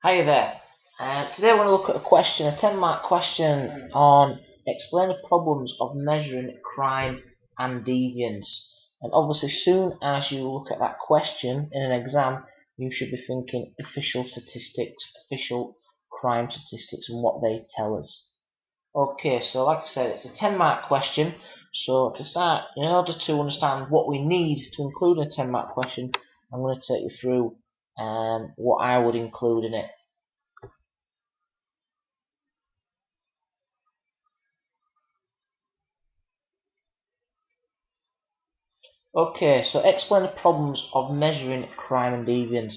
Hiya there. Today I want to look at a 10-mark question on explain the problems of measuring crime and deviance. And obviously soon as you look at that question in an exam, you should be thinking official statistics, official crime statistics and what they tell us. Okay, so like I said, it's a 10-mark question. So to start, in order to understand what we need to include in a 10-mark question, I'm going to take you through what I would include in it. Okay, so explain the problems of measuring crime and deviance.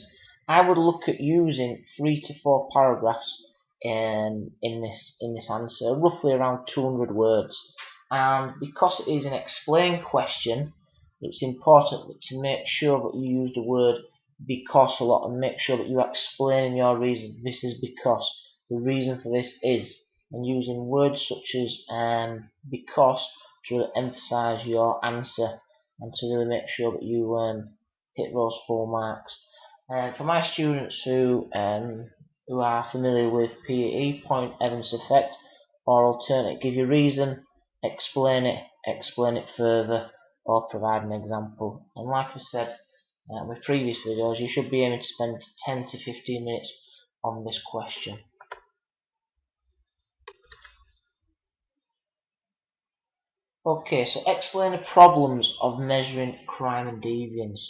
I would look at using 3 to 4 paragraphs in this answer, roughly around 200 words. And because it is an explain question, it's important to make sure that you use the word because a lot and make sure that you explain your reason. This is because, the reason for this is, and using words such as because to really emphasise your answer and to really make sure that you hit those full marks. For my students who are familiar with PE, point evidence effect, or alternate, give your reason, explain it further, or provide an example. And like I said in my previous videos, you should be aiming to spend 10 to 15 minutes on this question. Okay, so explain the problems of measuring crime and deviance.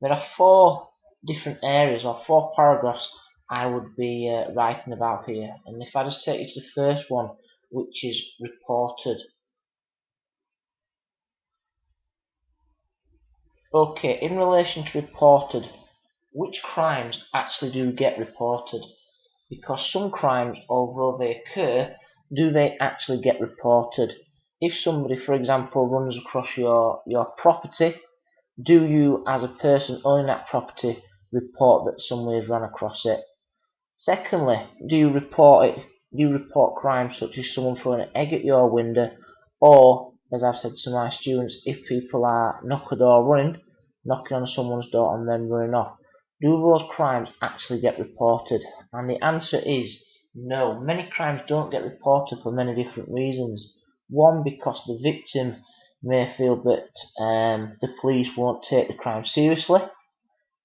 There are 4 different areas or 4 paragraphs I would be writing about here. And if I just take you to the first one, which is reported. Okay, in relation to reported, which crimes actually do get reported? Because some crimes, although they occur, do they actually get reported? If somebody, for example, runs across your property, do you, as a person owning that property, report that somebody has run across it? Secondly, do you report it? Do you report crimes such as someone throwing an egg at your window, or, as I've said to my students, if people are knocking on someone's door and then running off? Do those crimes actually get reported? And the answer is no. Many crimes don't get reported for many different reasons. One, because the victim may feel that the police won't take the crime seriously,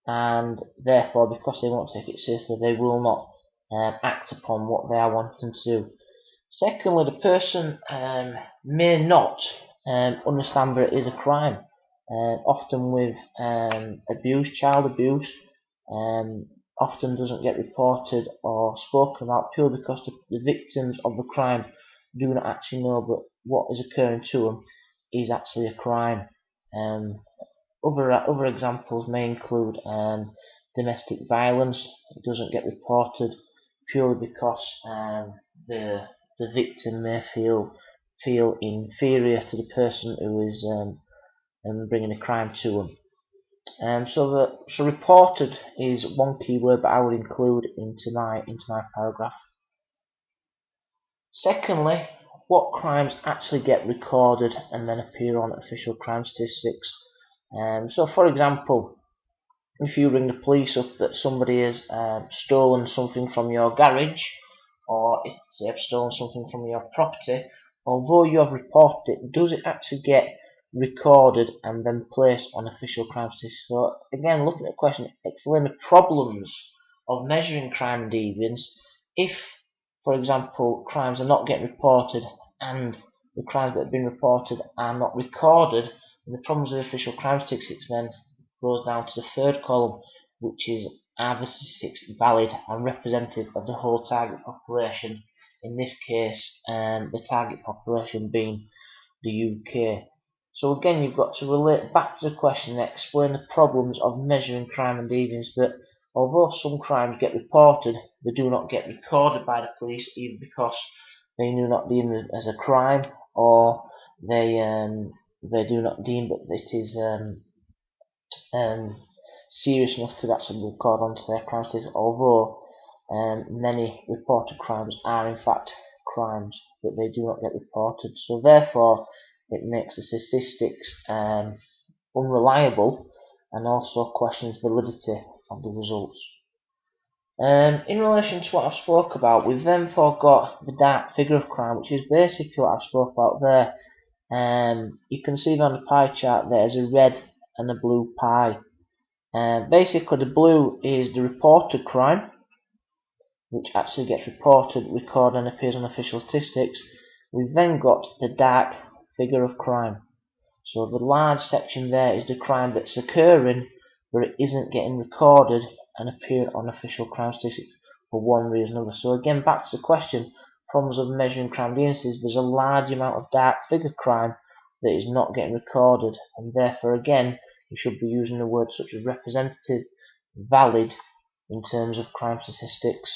and therefore because they won't take it seriously they will not act upon what they are wanting to do. Secondly, the person may not understand that it is a crime. Often with child abuse often doesn't get reported or spoken about purely because the victims of the crime do not actually know that what is occurring to them is actually a crime. Other examples may include domestic violence. It doesn't get reported purely because the victim may feel inferior to the person who is bringing a crime to them. So reported is one key word that I would include into my paragraph. Secondly, what crimes actually get recorded and then appear on official crime statistics. So for example, if you ring the police up that somebody has stolen something from your garage, or if they have stolen something from your property, although you have reported it, does it actually get recorded and then placed on official crime statistics? So again, looking at the question, explain the problems of measuring crime and deviance. If, for example, crimes are not getting reported and the crimes that have been reported are not recorded, and the problems with official crime statistics then goes down to the third column, which is, are the statistics valid and representative of the whole target population? In this case, the target population being the UK. So again, you've got to relate back to the question and explain the problems of measuring crime and deviance, that although some crimes get reported, they do not get recorded by the police, either because they do not deem it as a crime, or they do not deem that it is serious enough to actually record onto their crime statistics, although many reported crimes are in fact crimes, but they do not get reported. So therefore it makes the statistics unreliable and also questions validity of the results. In relation to what I've spoke about, we've then got the dark figure of crime, which is basically what I've spoke about there. You can see on the pie chart there's a red and a blue pie. Basically, the blue is the reported crime, which actually gets reported, recorded, and appears on official statistics. We've then got the dark figure of crime. So the large section there is the crime that's occurring, but it isn't getting recorded and appearing on official crime statistics for one reason or another. So again, back to the question, problems of measuring crime deviances, there's a large amount of dark figure crime that is not getting recorded, and therefore again, you should be using the words such as representative, valid, in terms of crime statistics.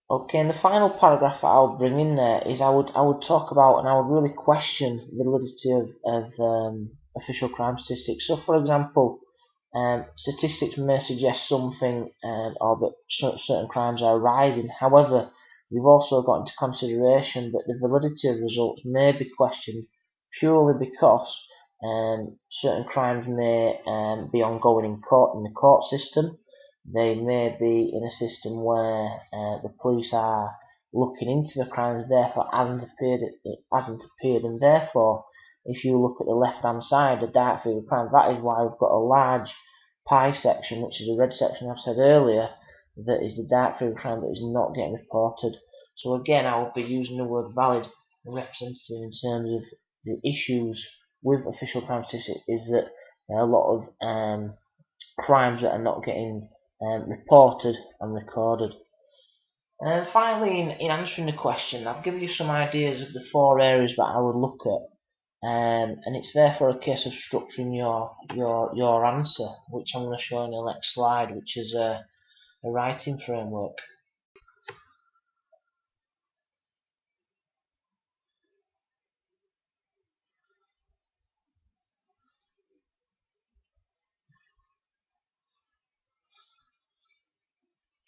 Okay, and the final paragraph that I would bring in there is I would talk about and I would really question the validity of official crime statistics. So, for example, statistics may suggest something or that certain crimes are rising. However, you've also got into consideration that the validity of results may be questioned purely because certain crimes may be ongoing in the court system. They may be in a system where the police are looking into the crimes, therefore it hasn't appeared, and therefore, if you look at the left-hand side, the dark figure crime, that is why we've got a large pie section, which is a red section I've said earlier, that is the dark figure crime that is not getting reported. So again, I will be using the word valid and representative in terms of the issues with official crime statistics is that there are a lot of crimes that are not getting reported and recorded. And finally, in answering the question, I've given you some ideas of the 4 areas that I would look at, and it's therefore a case of structuring your answer, which I'm going to show in the next slide, which is a writing framework.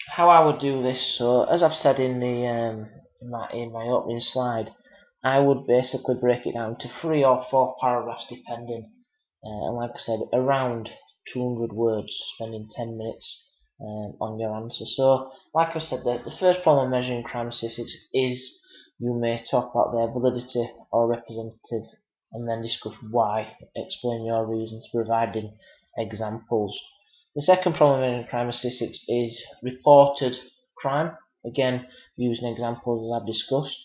How I would do this, so as I've said in my opening slide, I would basically break it down to 3 or 4 paragraphs depending, and like I said, around 200 words, spending 10 minutes on your answer. So like I said, the first problem of measuring crime statistics is you may talk about their validity or representative and then discuss why, explain your reasons, providing examples. The second problem in crime statistics is reported crime, again using examples as I've discussed.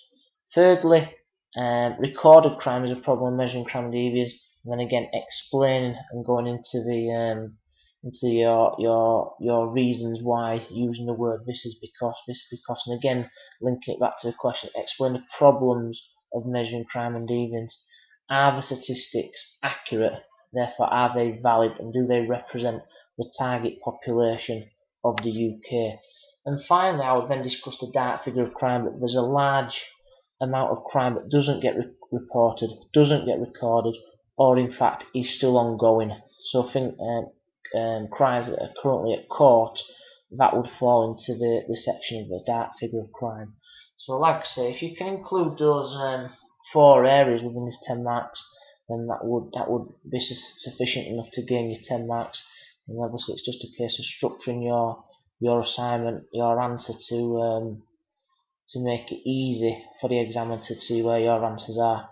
Thirdly, recorded crime is a problem measuring crime deviance, and then again explaining and going into the into your reasons why using the word this is because, and again linking it back to the question, explain the problems of measuring crime and deviance. Are the statistics accurate? Therefore, are they valid, and do they represent the target population of the UK? And finally, I would then discuss the dark figure of crime, that there's a large amount of crime that doesn't get reported, doesn't get recorded, or in fact is still ongoing. So think crimes that are currently at court, that would fall into the section of the dark figure of crime. So like I say, if you can include those 4 areas within this 10 marks, then that would be sufficient enough to gain you 10 marks. And obviously it's just a case of structuring your assignment, your answer to make it easy for the examiner to see where your answers are.